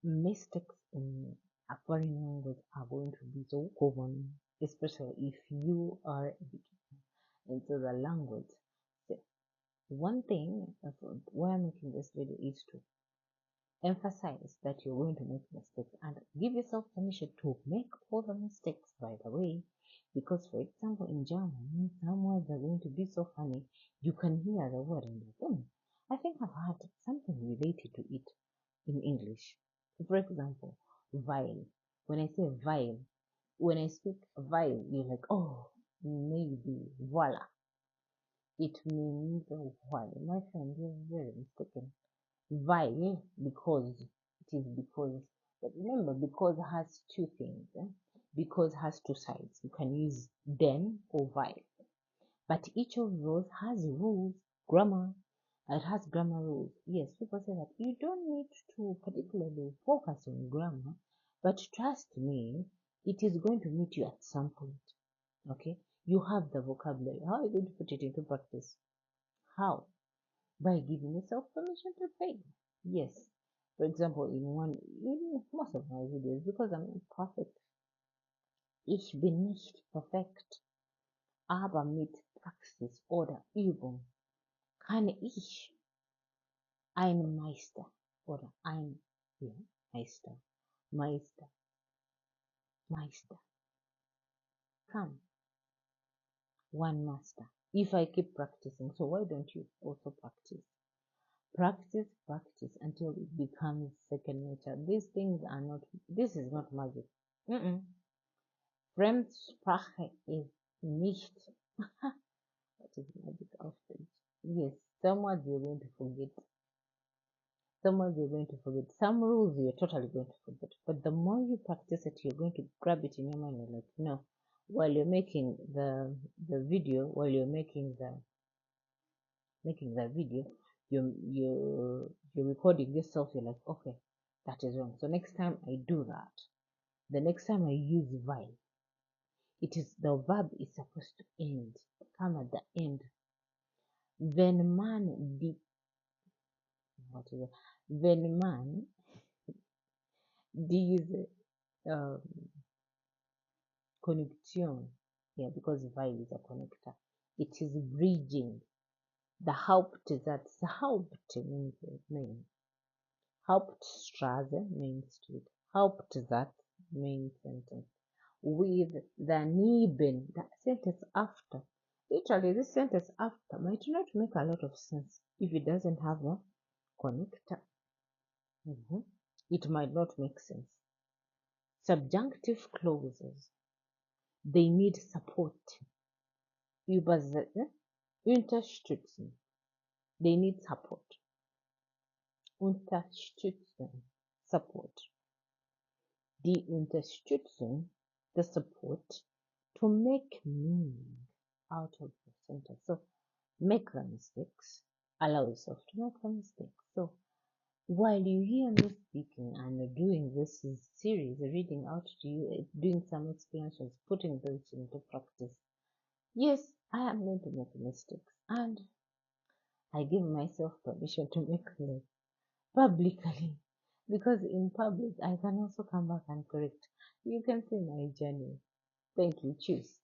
mistakes in a foreign language are going to be so common, especially if you are a beginner into the language. So one thing why I'm making this video is to emphasize that you're going to make mistakes and give yourself permission to make all the mistakes, by the way. Because, for example, in German, some words are going to be so funny, you can hear the word and you think, I think I've heard something related to it in English. For example, vile. When I say vile, when I speak vile, you're like, oh, maybe, voila. It means vile. My friend, you're very mistaken. Vile because it is because, but remember, because has two things. Because has two sides. You can use den or vile, but each of those has rules, grammar. It has grammar rules. Yes, people say that you don't need to particularly focus on grammar, but trust me, it is going to meet you at some point. Okay, you have the vocabulary. How are you going to put it into practice? How? By giving yourself permission to fail. Yes. For example, in most of my videos, because I'm not perfect, ich bin nicht perfekt, aber mit Praxis oder Übung kann ich ein Meister oder ein Meister, Meister, Meister, come, one master. If I keep practicing, so why don't you also practice? Practice, practice until it becomes second nature. These things are not, this is not magic. Fremdsprache is nicht. What is magic of it? Yes, some words you're going to forget. Some words you're going to forget. Some rules you're totally going to forget. But the more you practice it, you're going to grab it in your mind. You're like, no. While you're making the video, while you're making the video, you're recording yourself. You're like, okay, that is wrong. So next time I do that, the next time I use vile, it is the verb is supposed to end, come at the end. Wenn man die, what is it? Wenn man diese Konjunktion, yeah, because vile is a connector, it is bridging the Hauptsatz. Haupt means main. Hauptstraße means street. Hauptsatz means sentence. With the neben, the sentence after. Literally, this sentence after might not make a lot of sense if it doesn't have a connector. It might not make sense. Subjunctive clauses, they need support. Unterstützen, they need support. Unterstützen, support. Die Unterstützung, the support, to make meaning out of the sentence. So make the mistakes, allow yourself to make the mistakes. So while you hear me speaking and doing this series, reading out to you, doing some explanations, putting those into practice, yes, I am going to make mistakes, and I give myself permission to make them publicly, because in public I can also come back and correct. You can see my journey. Thank you. Cheers.